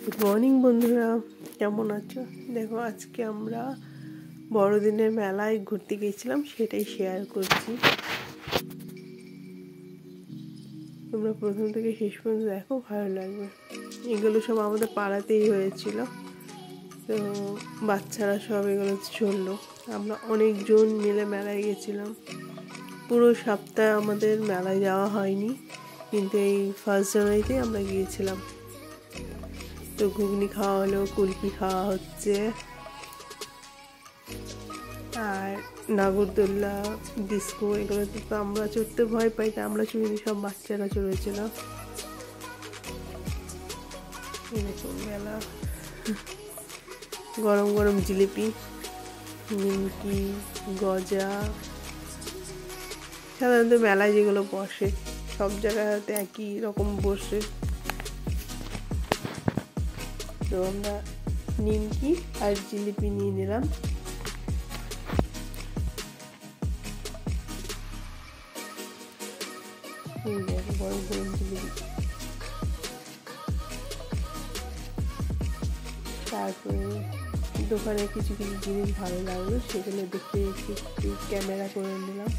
Good morning বন্ধুরা, কেমন আছো? দেখো, আজকে আমরা বড়দিনের মেলায় ঘুরতে গিয়েছিলাম, সেটাই শেয়ার করছি। তোমরা প্রথম থেকে শেষ পর্যন্ত দেখো, ভালো লাগবে। এগুলো সব আমাদের পাড়াতেই হয়েছিল, তো বাচ্চারা সব এগুলো চললো। আমরা অনেকজন মিলে মেলায় গেছিলাম। পুরো সপ্তাহে আমাদের মেলায় যাওয়া হয়নি, কিন্তু এই 1 জানুয়ারিতে আমরা গিয়েছিলাম। তো ঘুগনি খাওয়া হলো, কুলফি খাওয়া হচ্ছে, আর নাগরদোল্লা, ডিস্কো, এগুলোতে তো আমরা চড়তে ভয় পাই, তা আমরা চড়িনি, সব বাচ্চারা চড়েছিলাম। এরকম মেলা, গরম গরম জিলিপি, নিমকি, গজা, সাধারণত মেলায় যেগুলো বসে সব জায়গায় হয়তো একই রকম বসে। তো আমরা নিমকি আর জিলিপি নিয়ে নিলাম। গরম গরম জিলিপি, তারপরে দোকানে কিছু কিছু জিনিস ভালো লাগলো, সেগুলো দেখে একটু ক্যামেরা করে নিলাম।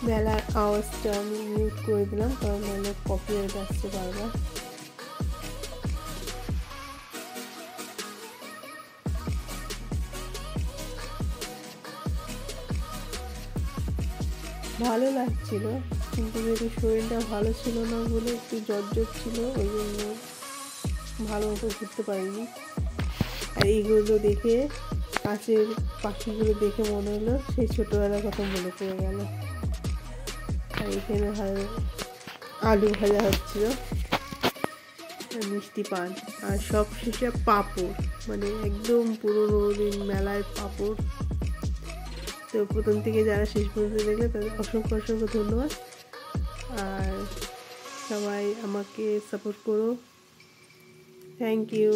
মেলার আওয়াজটা আমি মিউট করে দিলাম, কারণ নাহলে কপিরাইট আসছে বারবার। ভালো লাগছিল, কিন্তু যেহেতু শরীরটা ভালো ছিল না বলে একটু জ্বর ছিল, ওই জন্য ভালো মতো ঘুরতে পারিনি। আর এইগুলো দেখে, কাছের পাখিগুলো দেখে মনে হলো সেই ছোটোবেলার কথা মনে পড়ে গেল। আর এখানে আলু ভাজা হচ্ছিল, মিষ্টি পান, আর সব শেষে পাঁপড়, মানে একদম পুরোনো দিন মেলায় পাঁপড়। তো প্রথম থেকে যারা শেষ পর্যন্ত দেখলে তাদের অসংখ্য অসংখ্য ধন্যবাদ। আর সবাই আমাকে সাপোর্ট করো। Thank you.